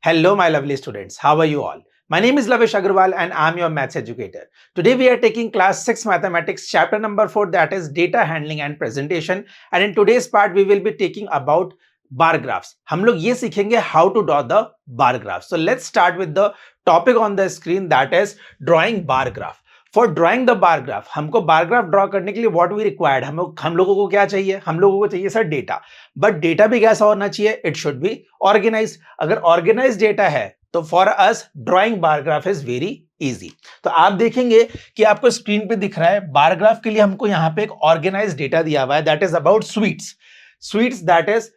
Hello, my lovely students. How are you all? My name is Lavish Agarwal and I'm your maths educator. Today we are taking class 6 mathematics chapter number 4, that is data handling and presentation. And in today's part we will be taking about bar graphs. हम लोग ये सीखेंगे how to draw the bar graph. So let's start with the topic on the screen, that is drawing bar graph. For drawing the bar graph, हमको bar graph draw करने के लिए what we required, हम लोगों को क्या चाहिए, हम लोगों को चाहिए सर डेटा. बट डेटा भी कैसा होना चाहिए, इट शुड बी ऑर्गेनाइज. अगर ऑर्गेनाइज डेटा है तो for us drawing bar graph is very easy. तो आप देखेंगे कि आपको स्क्रीन पे दिख रहा है बार ग्राफ के लिए हमको यहां पे एक ऑर्गेनाइज डेटा दिया हुआ है, that is about sweets. Sweets that is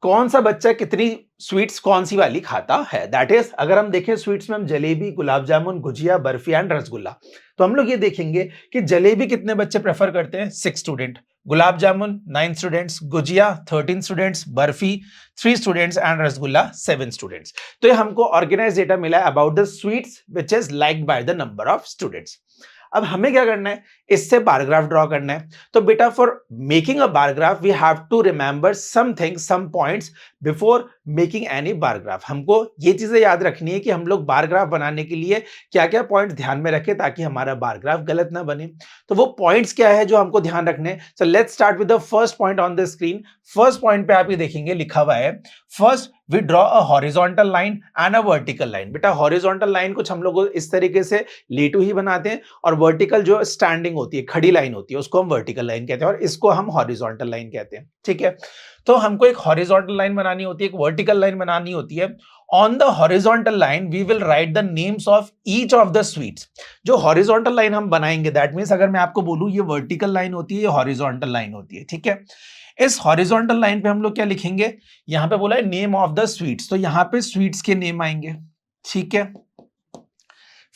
कौन सा बच्चा कितनी स्वीट्स कौन सी वाली खाता है, दैट इज अगर हम देखें स्वीट्स में हम जलेबी, गुलाब जामुन, गुजिया, बर्फी एंड रसगुल्ला. तो हम लोग ये देखेंगे कि जलेबी कितने बच्चे प्रेफर करते हैं, 6 student. Gulab jamun 9 students, gujiya 13 students, barfi 3 students and rasgulla 7 students. तो ये हमको ऑर्गेनाइज डेटा मिला है about the sweets which is liked by the number of students. अब हमें क्या करना है, इससे बार ग्राफ ड्रॉ करना है. तो बेटा for making a bar graph we have to remember something, some points before making any bar graph. हमको ये चीजें याद रखनी है कि हम लोग बार ग्राफ बनाने के लिए क्या क्या पॉइंट्स ध्यान में रखें ताकि हमारा बार ग्राफ गलत ना बने. तो वो पॉइंट्स क्या है जो हमको ध्यान रखने. So let's start with the first point on the screen. First point पे आप ये देखेंगे लिखा हुआ है, first we draw a horizontal line and a vertical line. बेटा हॉरिजॉन्टल लाइन कुछ हम लोग इस तरीके से लेटू ही बनाते हैं, और वर्टिकल जो स्टैंडिंग होती है, खड़ी लाइन होती है, उसको हम वर्टिकल लाइन कहते हैं और इसको हम हॉरिजॉन्टल लाइन कहते हैं. ठीक है, तो हमको एक हॉरिजॉन्टल लाइन बनानी होती है, एक वर्टिकल लाइन बनानी होती है. On the horizontal line we will write the names of each of the sweets. जो हॉरिजॉन्टल लाइन हम बनाएंगे, दैट मींस अगर मैं आपको बोलूं ये वर्टिकल लाइन होती है, ये हॉरिजॉन्टल लाइन होती है. ठीक है, इस हॉरिजॉन्टल लाइन पे हम लोग क्या लिखेंगे, यहां पे बोला है नेम ऑफ द स्वीट्स, तो यहां पे स्वीट्स के नेम आएंगे. ठीक है,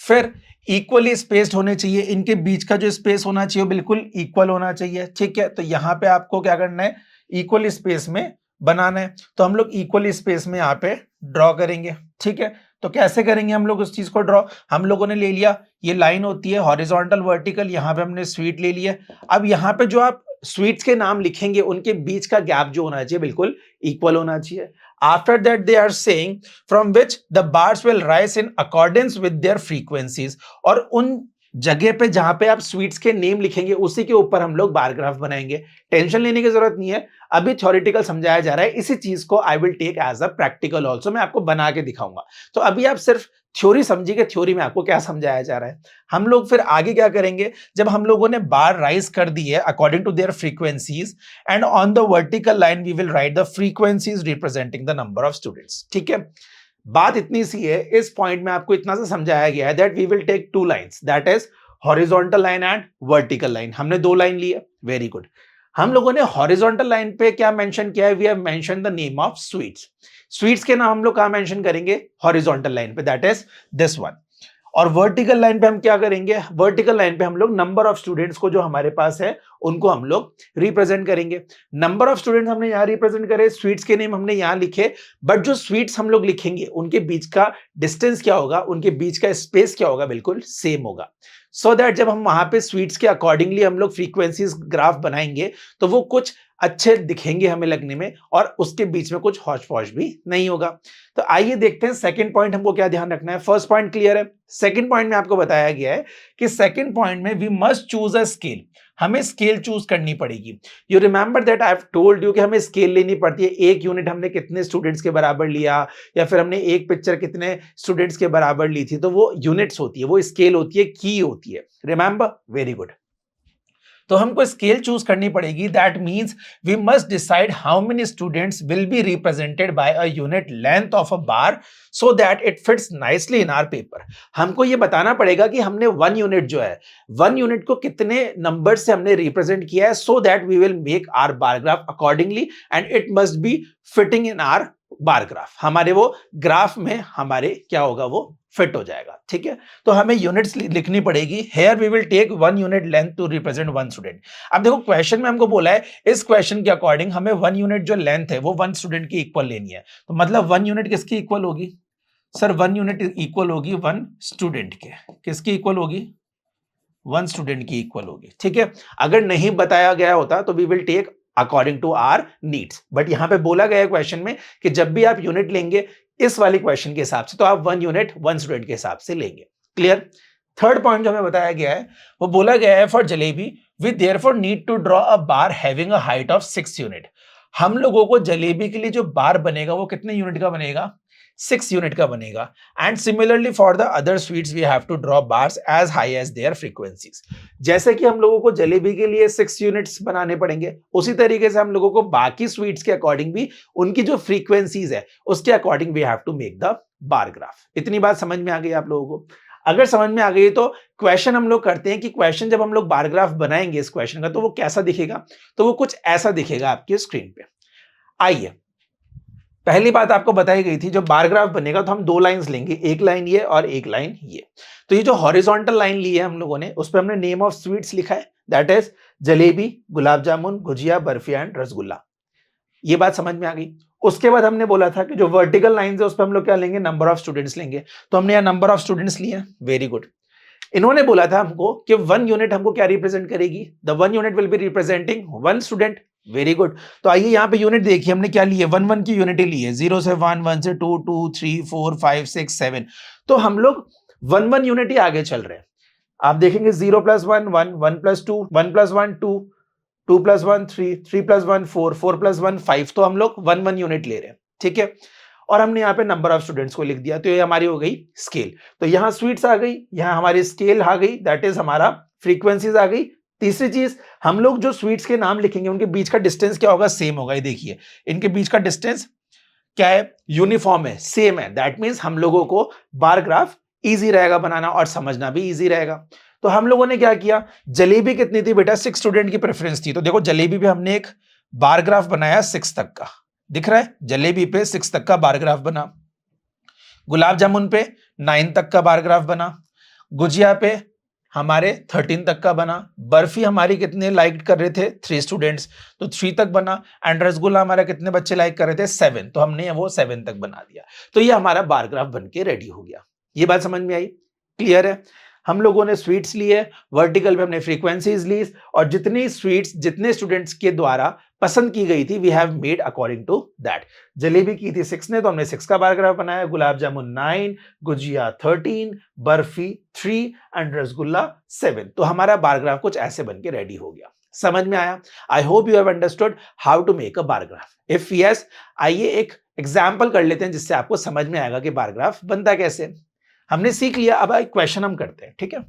फिर इक्वली स्पेस्ड होने चाहिए, इनके बीच का जो स्पेस होना चाहिए बिल्कुल इक्वल होना चाहिए. ठीक है, तो यहां पे आपको क्या करना है, इक्वल स्पेस में बनाना है. तो हम लोग इक्वल स्पेस में यहाँ पे ड्रॉ करेंगे. ठीक है, तो कैसे करेंगे हम लोग उस चीज को ड्रॉ, हम लोगों ने ले लिया ये लाइन होती है हॉरिजॉन्टल वर्टिकल, यहाँ पे हमने स्वीट ले लिया. अब यहाँ पे जो आप स्वीट्स के नाम लिखेंगे उनके बीच का गैप जो होना चाहिए बिल्कुल इक्वल होना चाहिए. After that they are saying from which the bars will rise in accordance with their frequencies. और उन जगह पे जहां पे आप स्वीट्स के नेम लिखेंगे उसी के ऊपर हम लोग बार ग्राफ बनाएंगे. टेंशन लेने की जरूरत नहीं है, अभी थ्योरेटिकल समझाया जा रहा है, इसी चीज को I will take as a practical also, मैं आपको बना के दिखाऊंगा. तो अभी आप सिर्फ थ्योरी समझिए, थ्योरी में आपको क्या समझाया जा रहा है. हम लोग फिर आगे क्या करेंगे, जब हम लोगों ने बार राइज कर दी है according to their frequencies, and on the vertical line we will write the frequencies representing the number of students. ठीक है, बात इतनी सी है, इस पॉइंट में आपको इतना सा समझाया गया है that we will take 2 lines, that is horizontal line and vertical line. हमने 2 लाइन ली है, वेरी गुड. हम लोगों ने हॉरिजॉन्टल लाइन पे क्या मेंशन किया है, we have mention the name of sweets. Sweets के नाम हम लोग कहां मेंशन करेंगे, हॉरिजॉन्टल लाइन पे, दैट इज दिस वन. और वर्टिकल लाइन पे हम क्या करेंगे, वर्टिकल लाइन पे हम लोग नंबर ऑफ स्टूडेंट्स को जो हमारे पास है उनको हम लोग रिप्रेजेंट करेंगे. नंबर ऑफ स्टूडेंट्स हमने यहां रिप्रेजेंट करे, स्वीट्स के नेम हमने यहां लिखे, बट जो स्वीट्स हम लोग लिखेंगे उनके बीच का डिस्टेंस क्या होगा, उनके बीच का स्पेस क्या होगा, बिल्कुल सेम होगा. सो दैट जब हम वहां पे स्वीट्स के अकॉर्डिंगली हम लोग फ्रीक्वेंसीज ग्राफ बनाएंगे तो वो कुछ अच्छे दिखेंगे हमें लगने में, और उसके बीच में कुछ हौच पौच भी नहीं होगा. तो आइए देखते हैं सेकंड पॉइंट हमको क्या ध्यान रखना है. फर्स्ट पॉइंट क्लियर है, सेकंड पॉइंट में आपको बताया गया है कि सेकंड पॉइंट में we must choose a scale, हमें स्केल चूज करनी पड़ेगी. You remember that I have told you कि हमें स्केल लेनी पड़ती है. एक यूनिट हमने कितने स्टूडेंट्स के बराबर लिया, या फिर हमने एक पिक्चर कितने स्टूडेंट्स के बराबर ली थी, तो वो यूनिट्स होती है, वो स्केल होती है, की होती है. Remember, very good. तो हमको स्केल चूज करनी पड़ेगी. That means we must decide how many students will be represented by a unit length of a bar so that it fits nicely in our paper. हमको ये बताना पड़ेगा कि हमने 1 यूनिट जो है, 1 यूनिट को कितने नंबर से हमने रिप्रेजेंट किया है, so that we will make our bar graph accordingly and it must be fitting in our bar graph. हमारे वो ग्राफ में हमारे क्या होगा, वो फिट हो जाएगा. ठीक है, तो हमें यूनिट्स लिखनी पड़ेगी. Here we will take 1 unit length to represent 1 student. अब देखो क्वेश्चन में हमको बोला है इस क्वेश्चन के अकॉर्डिंग हमें 1 यूनिट जो लेंथ है वो 1 स्टूडेंट की इक्वल लेनी है. तो मतलब 1 यूनिट किसकी इक्वल होगी, सर 1 यूनिट इक्वल होगी 1 स्टूडेंट के. किसकी इक्वल होगी, 1 स्टूडेंट की इक्वल होगी. ठीक है, अगर नहीं बताया गया होता तो we will take according to our needs. But यहां पे बोला गया है क्वेश्चन में कि जब भी आप यूनिट लेंगे इस वाले क्वेश्चन के हिसाब से, तो आप 1 यूनिट 1 स्टूडेंट के हिसाब से लेंगे। क्लियर? थर्ड पॉइंट जो हमें बताया गया है वो बोला गया है for jalebi we therefore need to draw a bar having a height of 6 unit. हम लोगों को जलेबी के लिए जो बार बनेगा वो कितने यूनिट का बनेगा? 6 यूनिट का बनेगा। And similarly for the other sweets we have to draw bars as high as their frequencies. जैसे कि हम लोगों को जलेबी के लिए 6 यूनिट्स बनाने पड़ेंगे, उसी तरीके से हम लोगों को बाकी स्वीट्स के अकॉर्डिंग भी उनकी जो फ्रीक्वेंसीज है उसके according we have to make the bar graph. इतनी बात समझ में आ गई आप लोगों को? अगर समझ में आ गई तो क्वेश्चन हम लोग करते हैं कि क्वेश्चन जब हम लोग बार ग्राफ बनाएंगे इस क्वेश्चन का तो वो कैसा दिखेगा? तो वो कुछ ऐसा दिखेगा आपकी स्क्रीन पे। आइए, पहली बात आपको बताई गई थी जब बार ग्राफ बनेगा तो हम 2 लाइंस लेंगे, एक लाइन ये और एक लाइन ये। तो ये जो हॉरिजॉन्टल लाइन ली है हम लोगों ने, उस पर हमने नेम ऑफ स्वीट्स लिखा है, that is jalebi, gulab jamun, gujiya, barfi and rasgulla. ये बात समझ में आ गई। उसके बाद हमने बोला था कि जो वर्टिकल लाइंस है उस पर हम लोग क्या लेंगे? नंबर ऑफ स्टूडेंट्स लेंगे। तो हमने यहाँ नंबर ऑफ स्टूडेंट्स लिए, वेरी गुड। इन्होंने बोला था हमको कि 1 यूनिट हमको क्या रिप्रेजेंट करेगी? The 1 unit will be representing 1 student, very good. तो आइए यहाँ पे यूनिट देखिए, हमने क्या लिए? 1 1 की यूनिट ली है, 0 से 1, 1 से 2, 2 3 4 5 6 7। तो हम लोग 1 1 यूनिट ही आगे चल रहे हैं। आप देखेंगे 0 + 1 1, 1 + 2 1 + 1 2, 2 + 1 3, 3 + 1 4, 4 + 1 5। तो हम लोग 1 1 यूनिट ले रहे हैं, ठीक है। और हमने यहाँ पे नंबर ऑफ स्टूडेंट्स को लिख दिया, तो ये हमारी हो गई स्केल। तो यहाँ स्वीट्स आ गई, यहाँ हमारी स्केल आ गई, दैट इज हमारा फ्रीक्वेंसीज आ गई। तीसरी चीज, हम लोग जो स्वीट्स के नाम लिखेंगे उनके बीच का डिस्टेंस क्या होगा? सेम होगा। ये देखिए इनके बीच का डिस्टेंस क्या है? यूनिफॉर्म है, सेम है। दैट मीन्स हम लोगों को बार ग्राफ इजी रहेगा बनाना और समझना भी इजी रहेगा। तो हम लोगों ने क्या किया? जलेबी कितनी थी बेटा? 6 स्टूडेंट की प्रेफरेंस थी। तो देखो जलेबी पे हमने एक बार ग्राफ बनाया 6 तक का, दिख रहा है? जलेबी पे 6 तक का बार ग्राफ बना। गुलाब जामुन पे 9 तक का बार ग्राफ बना। गुजिया पे हमारे 13 तक का बना। बर्फी हमारी कितने लाइक कर रहे थे? 3 स्टूडेंट्स, तो 3 तक बना। एंड रसगुल्ला हमारा कितने बच्चे लाइक कर रहे थे? 7, तो हमने वो 7 तक बना दिया। तो ये हमारा बार ग्राफ बन के रेडी हो गया। ये बात समझ में आई? क्लियर है? हम लोगों ने स्वीट्स लिए, वर्टिकल पे हमने फ्रीक्वेंसीज ली, और जितनी स्वीट्स जितने स्टूडेंट्स के द्वारा पसंद की गई थी we have made according to that. Jalebi की थी 6 ने, तो हमने 6 का बार ग्राफ बनाया। गुलाब जामुन 9, गुजिया 13, बर्फी 3 एंड रसगुल्ला 7। तो हमारा बार ग्राफ कुछ ऐसे बन के रेडी हो गया। समझ में आया? I hope you have understood how to make a bar graph. If yes, आइए एक एग्जाम्पल कर लेते हैं जिससे आपको समझ में आएगा कि बार ग्राफ बनता कैसे। हमने सीख लिया, अब एक क्वेश्चन हम करते हैं, ठीक है।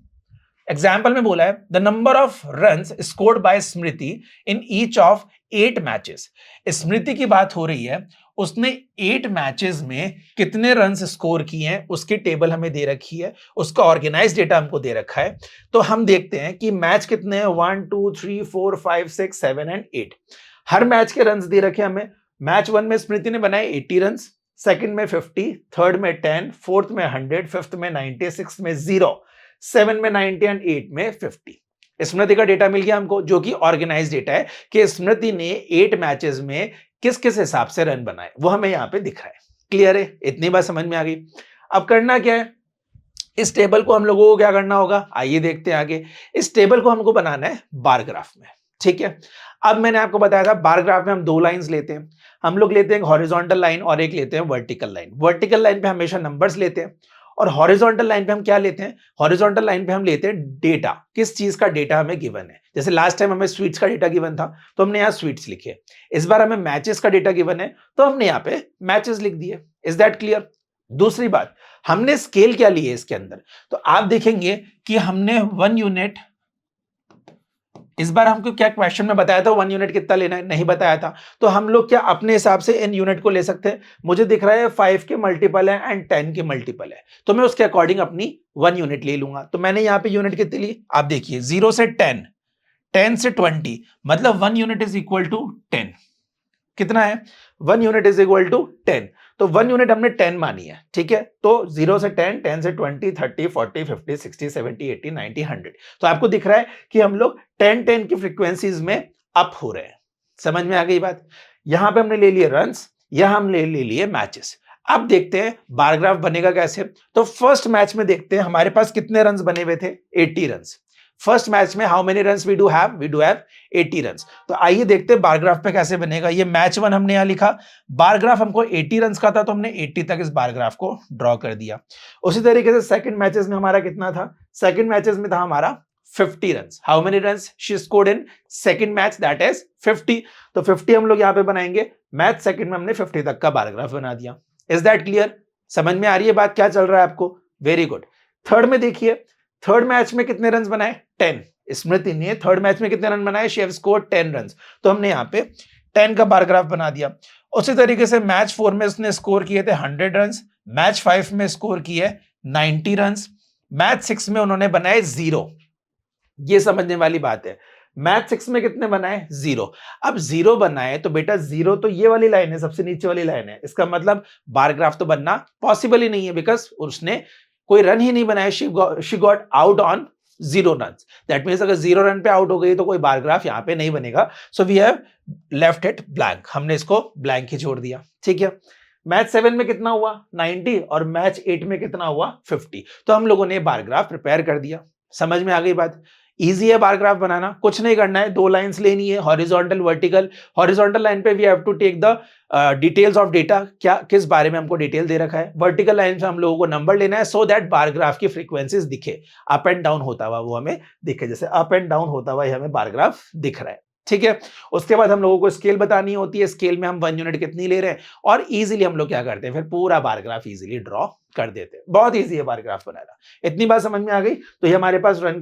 एग्जाम्पल में बोला है the number of runs scored by Smriti in each of 8 matches. Smriti की बात हो रही है, उसने 8 मैचेस में कितने रन्स स्कोर किए हैं उसकी टेबल हमें दे रखी है, उसका ऑर्गेनाइज डेटा हमको दे रखा है। तो हम देखते हैं कि मैच कितने हैं, 1 2 3 4 5 6 7 एंड 8। हर मैच के रन्स दे रखे हमें। मैच 1 में स्मृति ने बनाए 80 रन्स, सेकंड में 50, थर्ड में 10, फोर्थ में 100, फिफ्थ में 90, सिक्स्थ में 0, 7 में 90 एंड 8 में 50। स्मृति का डेटा मिल गया हमको, जो कि ऑर्गेनाइज डेटा है कि स्मृति ने 8 मैचेस में किस किस हिसाब से रन बनाए, वो हमें यहाँ पे दिख रहा है। क्लियर है? इतनी बात समझ में आ गई। अब करना क्या है, इस टेबल को हम लोगों को क्या करना होगा, आइए देखते हैं आगे। इस टेबल को हमको बनाना है बार ग्राफ में, ठीक है। अब मैंने आपको बताया था बार ग्राफ में हम 2 लाइंस लेते हैं। हम लोग लेते हैं एक हॉरिजॉन्टल लाइन और एक लेते हैं वर्टिकल लाइन। वर्टिकल लाइन पे हमेशा नंबर्स लेते हैं और हॉरिजॉन्टल लाइन पे हम क्या लेते हैं? हॉरिजॉन्टल लाइन पे हम लेते हैं डेटा, किस चीज का डेटा हमें गिवन है। जैसे लास्ट टाइम हमें स्वीट्स का डेटा गिवन था तो हमने यहाँ स्वीट्स लिखे। इस बार हमें मैचेस का डेटा गिवन है तो हमने यहाँ पे मैचेस लिख दिए। Is that clear? दूसरी बात, हमने स्केल क्या ली है इसके अंदर, तो आप देखेंगे कि हमने 1 यूनिट, इस बार हमको क्या क्वेश्चन में बताया था 1 यूनिट कितना लेना है, नहीं बताया था। तो हम लोग क्या अपने हिसाब से इन यूनिट को ले सकते हैं। मुझे दिख रहा है 5 के मल्टीपल है एंड 10 के मल्टीपल है, तो मैं उसके अकॉर्डिंग अपनी 1 यूनिट ले लूंगा। तो मैंने यहाँ पे यूनिट कितनी ली, आप देखिए 0 से 10, 10 से 20, मतलब 1 यूनिट इज इक्वल टू 10। कितना है? 1 यूनिट इज इक्वल टू 10। तो 1 यूनिट हमने 10 मानी है, ठीक है। तो 0 से 10, 10 से 20, 30, 40, 50, 60, 70, 80, 90, 100। तो आपको दिख रहा है कि हम लोग 10 10 की फ्रीक्वेंसीज में अप हो रहे हैं। समझ में आ गई बात? यहां पे हमने ले लिए रन्स, यहां हम ले लिए मैचेस। अब देखते हैं बार ग्राफ बनेगा कैसे। तो फर्स्ट मैच में देखते हैं हमारे पास कितने रन्स बने हुए थे, 80 रन्स। फर्स्ट मैच में how many runs we do have 80 runs. तो आइए देखते हैं बार ग्राफ पे कैसे बनेगा। ये मैच 1 हमने यहां लिखा, बार ग्राफ हमको 80 रन्स का था तो हमने 80 तक इस बार ग्राफ को ड्रॉ कर दिया। उसी तरीके से सेकंड मैचेस में हमारा कितना था, सेकंड मैचेस में था हमारा 50 runs. How many runs she scored in second match, that is 50। तो 50 हम लोग यहां पे बनाएंगे, मैच सेकंड में हमने 50 तक का बार ग्राफ बना दिया। Is that clear? समझ में आ रही है बात, क्या चल रहा है आपको? Very good. थर्ड में देखिए, थर्ड मैच में कितने रन बनाए? 10। स्मृति ने थर्ड मैच में कितने रन बनाए? She have scored 10 run. तो हमने यहाँ पे 10 का बार ग्राफ बना दिया। उसी तरीके से मैच 4 में उसने स्कोर किए थे 100 रन, मैच 5 में स्कोर किए 90 रन, मैच 6 में उन्होंने बनाए 0। ये समझने वाली बात है। मैच 6 में कितने बनाए? 0। अब 0 बनाए तो बेटा 0 तो ये वाली लाइन है, सबसे नीचे वाली लाइन है, इसका मतलब बार ग्राफ तो बनना पॉसिबल ही नहीं है, बिकॉज उसने कोई रन ही नहीं बनाया। She got out on 0 run. That means अगर 0 रन पे आउट हो गई तो कोई बार ग्राफ यहां पे नहीं बनेगा। So we have left it blank, हमने इसको ब्लैंक ही छोड़ दिया। ठीक है, मैच 7 में कितना हुआ? 90, और मैच 8 में कितना हुआ? 50। तो हम लोगों ने बार ग्राफ प्रिपेयर कर दिया। समझ में आ गई बात? इजी है बार ग्राफ बनाना, कुछ नहीं करना है, 2 लाइंस लेनी है, हॉरिजॉन्टल वर्टिकल। हॉरिजॉन्टल लाइन पे we have to take the details of data, क्या किस बारे में हमको डिटेल दे रखा है। वर्टिकल लाइन पे हम लोगों को नंबर लेना है, सो दैट बार ग्राफ की फ्रीक्वेंसीज दिखे, अप एंड डाउन होता हुआ वो हमें दिखे, जैसे अप एंड डाउन होता हुआ हमें बार ग्राफ दिख रहा है। ठीक है, उसके बाद हम लोगों को स्केल बतानी होती है, स्केल में हम 1 यूनिट कितनी ले रहे हैं, और इजीली हम लोग क्या करते हैं, फिर पूरा बार ग्राफ इजीली ड्रॉ कर देते हैं। बहुत इजी है बार ग्राफ बनाना। इतनी बात समझ में आ गई? तो ये हमारे पास रन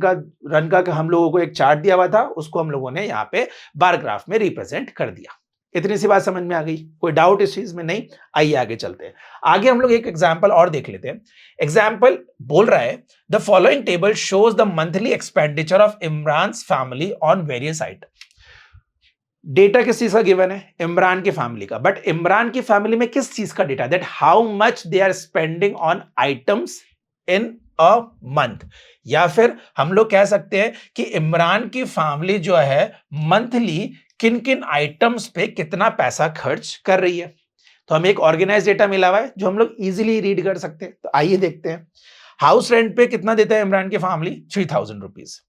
का हम लोगों को एक चार्ट दिया हुआ था, उसको हम लोगों ने यहाँ पे बार ग्राफ में रिप्रेजेंट कर दिया। इतनी सी बात समझ में आ गई? कोई डाउट इस चीज में? नहीं। आइए आगे चलते हैं। आगे हम लोग एक एग्जाम्पल और देख लेते हैं। एग्जाम्पल बोल रहा है, the following table shows the monthly expenditure of Imran family on various item. Data किस चीज का गिवन है? इमरान की फैमिली का। बट इमरान की फैमिली में किस चीज का data? That how much they are spending on items in a month. या फिर हम लोग कह सकते हैं कि इमरान की फैमिली जो है मंथली किन किन आइटम्स पे कितना पैसा खर्च कर रही है। तो हमें एक ऑर्गेनाइज डेटा मिला हुआ है जो हम लोग इजीली रीड कर सकते हैं। तो आइए देखते हैं। हाउस रेंट पे कितना देता है इमरान की फैमिली? 3000 रुपीज।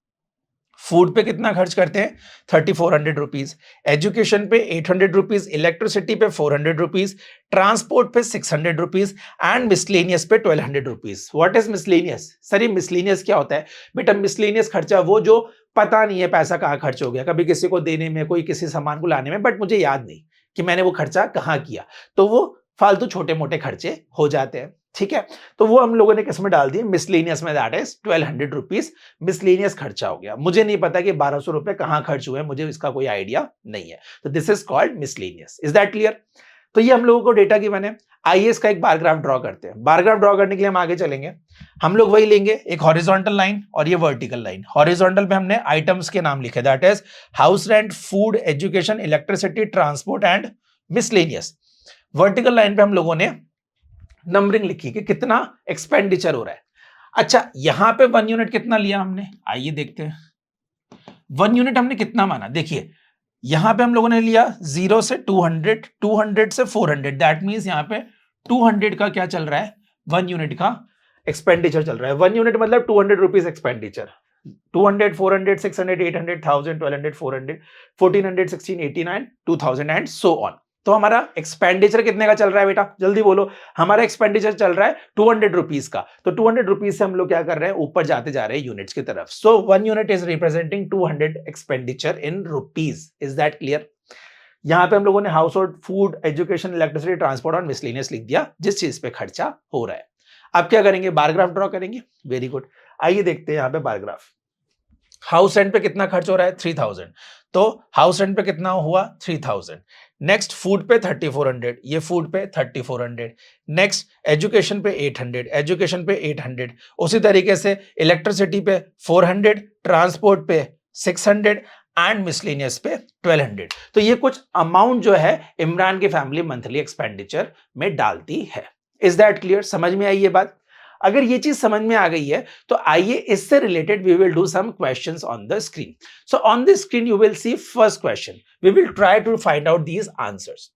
फूड पे कितना खर्च करते हैं? 3400 रुपीज। एजुकेशन पे 800 रुपीज, इलेक्ट्रिसिटी पे 400 रुपीज, ट्रांसपोर्ट पे 600 रुपीज, एंड मिसलेनियस पे 1200 rupees. What is miscellaneous? Sir ये मिसलेनियस क्या होता है? बेटा मिसलेनियस खर्चा वो जो पता नहीं है पैसा कहाँ खर्च हो गया, कभी किसी को देने में, कोई किसी सामान को लाने में, बट मुझे याद नहीं कि मैंने वो खर्चा कहाँ किया, तो वो फालतू छोटे मोटे खर्चे हो जाते हैं। ठीक है, तो वो हम लोगों ने किस में डाल दिए? मिसलेनियस में। दैट इज 1200 रुपीज मिसलेनियस खर्चा हो गया। मुझे नहीं पता कि 1200 रुपए कहां खर्च हुए, मुझे इसका कोई आइडिया नहीं है, तो this is called miscellaneous. Is that clear? तो ये हम लोगों को डेटा गिवन है। आइए इसका एक बार ग्राफ ड्रॉ करते हैं। बार ग्राफ ड्रॉ करने के लिए हम आगे चलेंगे। हम लोग वही लेंगे, एक हॉरिजॉन्टल लाइन और ये वर्टिकल लाइन। हॉरिजॉन्टल पे हमने आइटम्स के नाम लिखे, that is house rent, food, education, electricity, transport and miscellaneous. Vertical line पे हम लोगों ने नंबरिंग लिखी कि कितना एक्सपेंडिचर हो रहा है। अच्छा, यहां पे 1 यूनिट कितना लिया हमने? आइए देखते हैं। 1 यूनिट हमने कितना माना? देखिए यहां पे हम लोगों ने लिया 0 से 200, 200 से 400। दैट मींस यहां पे 200 का क्या चल रहा है? 1 यूनिट का एक्सपेंडिचर चल रहा है। 1 यूनिट मतलब 200 rupees expenditure. 200, 400, 600, 800, 1000, 1200, 400, 1400, 16, 89, 2000 and so on. तो हमारा एक्सपेंडिचर कितने का चल रहा है बेटा? जल्दी बोलो। हमारा एक्सपेंडिचर चल रहा है 200 रुपीज का। तो 200 रुपीज से हम लोग क्या कर रहे हैं? ऊपर जाते जा रहे हैं यूनिट्स की तरफ। सो 1 unit is representing 200 expenditure in rupees. Is that clear? यहां पे हम लोगों ने house hold, food, education, electricity, transport और मिसलेनियस लिख दिया, जिस चीज पे खर्चा हो रहा है। अब क्या करेंगे? बार ग्राफ ड्रॉ करेंगे। Very good. आइए देखते हैं यहां पे बार ग्राफ। हाउस रेंट पे कितना खर्च हो रहा है? 3000। तो हाउस रेंट पे कितना हुआ? 3000। नेक्स्ट फूड पे 3400, ये फूड पे 3400। नेक्स्ट एजुकेशन पे 800, एजुकेशन पे 800। उसी तरीके से इलेक्ट्रिसिटी पे 400, ट्रांसपोर्ट पे 600 एंड मिसलेनियस पे 1200। तो ये कुछ अमाउंट जो है इमरान की फैमिली मंथली एक्सपेंडिचर में डालती है। Is that clear? समझ में आई ये बात? अगर ये चीज समझ में आ गई है तो आइए इससे related we will do some questions on the screen. So on the screen you will see first question. We will try to find out these answers.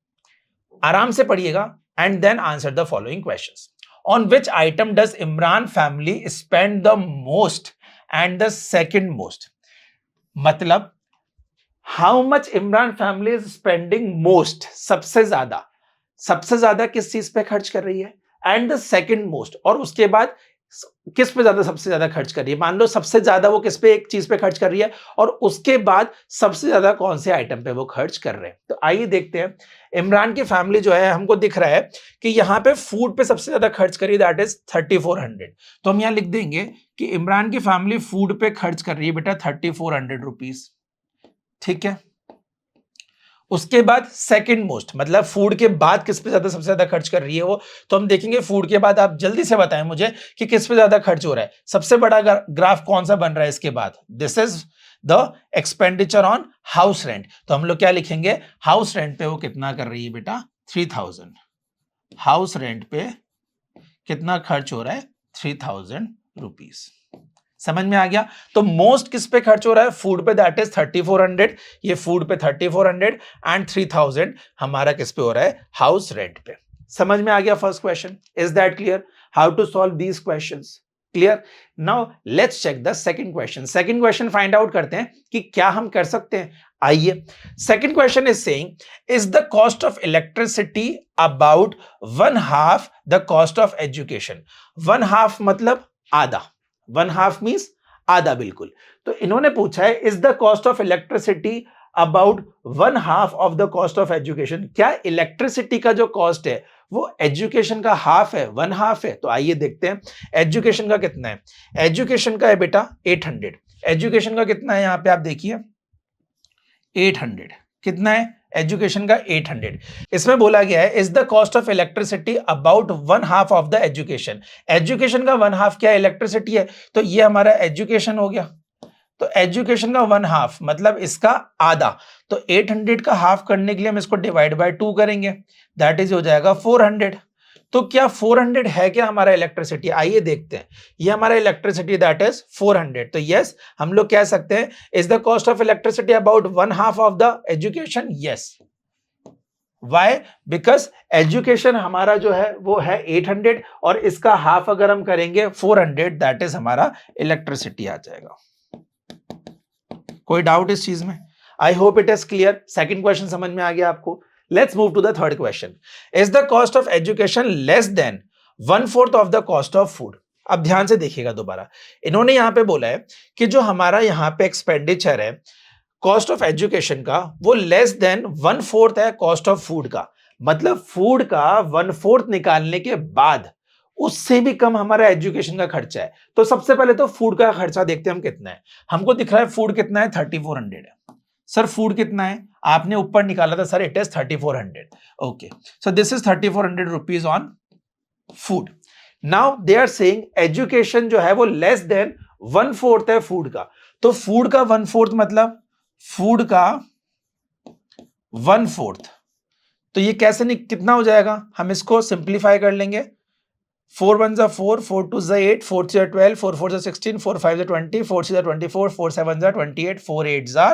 आराम से पढ़िएगा and then answer the following questions. On which item does Imran family spend the most and the second most, मतलब how much Imran family is spending most, सबसे ज्यादा किस चीज पे खर्च कर रही है, एंड द सेकंड मोस्ट, और उसके बाद किस पे ज्यादा सबसे ज्यादा खर्च कर रही है। मान लो सबसे ज्यादा वो किस पे, एक चीज पे खर्च कर रही है, और उसके बाद सबसे ज्यादा कौन से आइटम पे वो खर्च कर रहे हैं। तो आइए देखते हैं। इमरान की फैमिली जो है, हमको दिख रहा है कि यहाँ पे फूड पे सबसे ज्यादा खर्च करी, दैट इज 3400। तो हम यहाँ लिख देंगे कि इमरान की फैमिली फूड पे खर्च कर रही है बेटा 3400 रुपीज, ठीक है। उसके बाद सेकंड मोस्ट, मतलब फूड के बाद किस पे ज्यादा सबसे ज्यादा खर्च कर रही है वो, तो हम देखेंगे फूड के बाद। आप जल्दी से बताएं मुझे कि किस पे ज्यादा खर्च हो रहा है। सबसे बड़ा ग्राफ कौन सा बन रहा है इसके बाद, this is the expenditure on house rent. तो हम लोग क्या लिखेंगे, हाउस रेंट पे वो कितना कर रही है बेटा 3000, हाउस रेंट पे कितना खर्च हो रहा है 3000 रुपीज। समझ में आ गया। तो मोस्ट किस पे खर्च हो रहा है, फूड पे, दैट इज 3400, ये फूड पे 3400, एंड 3000 हमारा किस पे हो रहा है, हाउस रेंट पे। समझ में आ गया first question. Is that clear how to solve these questions? Clear. Now let's check the second question. Second question find out करते हैं कि क्या हम कर सकते हैं। आइए, second question is saying is the cost of electricity about 1/2 the cost of education. 1/2 मतलब आधा, 1/2 मींस आधा, बिल्कुल। तो इन्होंने पूछा है is the cost of electricity about 1/2 of the cost of education. क्या इलेक्ट्रिसिटी का जो कॉस्ट है वो एजुकेशन का हाफ है, 1/2 है? तो आइए देखते हैं एजुकेशन का कितना है। एजुकेशन का है बेटा 800। एजुकेशन का कितना है, यहां पे आप देखिए 800 कितना है, एजुकेशन का 800। इसमें बोला गया है is the cost of electricity about 1/2 of the education. Education का 1/2 क्या इलेक्ट्रिसिटी है, तो ये हमारा एजुकेशन हो गया। तो एजुकेशन का 1/2 मतलब इसका आधा। तो 800 का हाफ करने के लिए हम इसको डिवाइड बाय 2 करेंगे, दैट इज हो जाएगा 400। तो क्या 400 है क्या हमारा इलेक्ट्रिसिटी? आइए देखते हैं। ये हमारा इलेक्ट्रिसिटी दैट इज 400। तो यस, हम लोग कह सकते हैं is the cost of electricity about 1/2 of the education. Yes, why? Because education हमारा जो है वो है 800, और इसका हाफ अगर हम करेंगे 400, दैट इज हमारा इलेक्ट्रिसिटी आ जाएगा। कोई डाउट इस चीज में? I hope it is clear. Second question समझ में आ गया आपको। Let's move to the third question. Is the cost of education less than 1/4 of the cost of food? अब ध्यान से देखिएगा दोबारा। इन्होंने यहां पे बोला है कि जो हमारा यहां पे एक्सपेंडिचर है कॉस्ट ऑफ एजुकेशन का, वो लेस देन 1/4 है कॉस्ट ऑफ फूड का। मतलब फूड का 1/4 निकालने के बाद उससे भी कम हमारा एजुकेशन का खर्चा है। तो सबसे पहले तो फूड का खर्चा देखते हैं हम कितना है। हमको दिख रहा है फूड कितना है, 3400 है। सर फूड कितना है, आपने ऊपर निकाला था sir, it is 3400। Okay, so this is 3400 rupees on food. Now they are saying education जो है वो लेस देन 1/4 है फूड का। तो फूड का 1/4 मतलब फूड का 1/4, तो ये कैसे कितना हो जाएगा, हम इसको सिंप्लीफाई कर लेंगे। 4 1 जा 4, 4 2 जा 8, 4 3 जा 12, 4 4 जा 16, 4 5 जा 20, 4 6 जा 24, 4 7 जा 28, 4 8 जा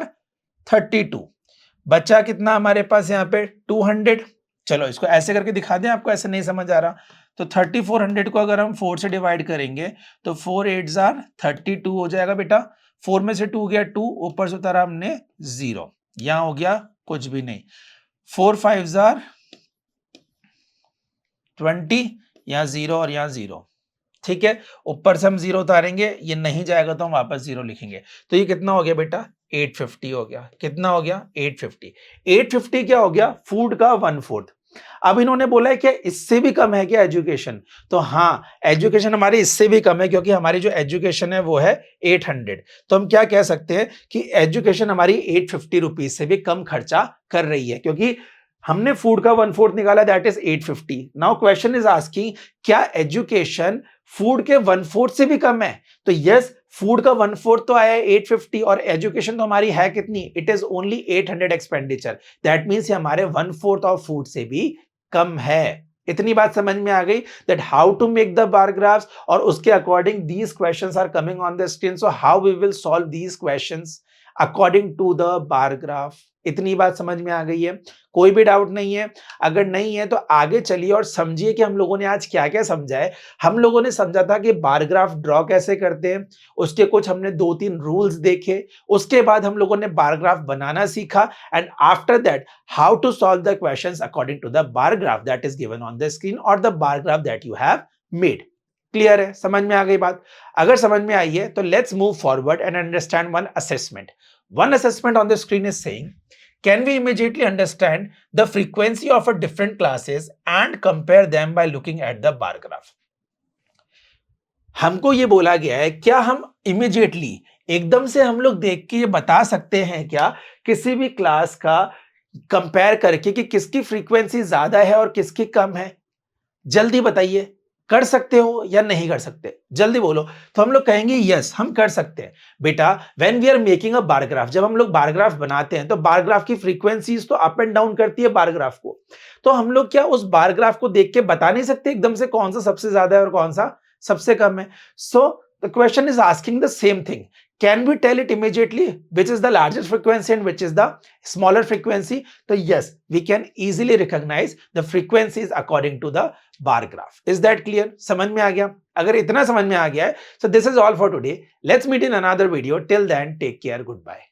32। बचा कितना हमारे पास यहाँ पे 200। चलो इसको ऐसे करके दिखा दें, आपको ऐसे नहीं समझ आ रहा तो 3400 को अगर हम 4 से डिवाइड करेंगे तो 4 8 जा 32 हो जाएगा बेटा। 4 में से 2 गया 2, ऊपर से उतारा हमने 0, यहां हो गया कुछ भी नहीं। 4 5 जा 20, यहां 0 और यहां 0, ठीक है। ऊपर से हम 0 उतारेंगे, ये नहीं जाएगा तो हम वापस 0 लिखेंगे। तो ये कितना हो गया बेटा 850 हो गया। कितना हो गया 850। 850 क्या हो गया, फूड का 1/4। अब इन्होंने बोला है कि इससे भी कम है क्या एजुकेशन, तो हाँ एजुकेशन हमारी इससे भी कम है, क्योंकि हमारी जो एजुकेशन है वो है 800। तो हम क्या कह सकते हैं कि एजुकेशन हमारी 850 रुपीज से भी कम खर्चा कर रही है, क्योंकि हमने फूड का 1/4 निकाला, that is 850। Now question is asking क्या एजुकेशन फूड के 1/4 से भी कम है? तो यस, फूड का 1/4 तो आया है 850, और एजुकेशन तो हमारी है कितनी, it is only 800 expenditure. That means हमारे 1/4 ऑफ फूड से भी कम है। इतनी बात समझ में आ गई that how to make the bar graphs, और उसके according these questions are coming on the screen. So how we will solve these questions, according to the bar graph. इतनी बात समझ में आ गई है? कोई भी डाउट नहीं है? अगर नहीं है तो आगे चलिए और समझिए कि हम लोगों ने आज क्या क्या समझा है। हम लोगों ने समझा था कि बार ग्राफ ड्रॉ कैसे करते हैं, उसके कुछ हमने 2-3 रूल्स देखे, उसके बाद हम लोगों ने बार ग्राफ बनाना सीखा, and after that how to solve the questions according to the bar graph that is given on the screen और the bar graph that you have made. Clear है? समझ में आ गई बात? अगर समझ में आई है तो let's move forward and understand one assessment. One assessment on the screen is saying, can we immediately understand the frequency of a different classes and compare them by looking at the bar graph? हमको ये बोला गया है, क्या हम immediately एकदम से हम लोग देख के ये बता सकते हैं क्या किसी भी क्लास का कंपेयर करके कि किसकी फ्रीक्वेंसी ज्यादा है और किसकी कम है? जल्दी बताइए, कर सकते हो या नहीं कर सकते? जल्दी बोलो। तो हम लोग कहेंगे यस, हम कर सकते हैं। बेटा, when we are making a bar graph, जब हम लोग बार ग्राफ बनाते हैं तो बार ग्राफ की फ्रीक्वेंसीज तो अप एंड डाउन करती है बार ग्राफ को। तो हम लोग क्या उस बार ग्राफ को देख के बता नहीं सकते एकदम से कौन सा सबसे ज्यादा है और कौन सा सबसे कम है? So the question is asking the same thing, can we tell it immediately which is the largest frequency and which is the smaller frequency? So yes, we can easily recognize the frequencies according to the bar graph. Is that clear? समझ में आ गया? अगर इतना समझ में आ गया है, so this is all for today. Let's meet in another video. Till then, take care. Goodbye.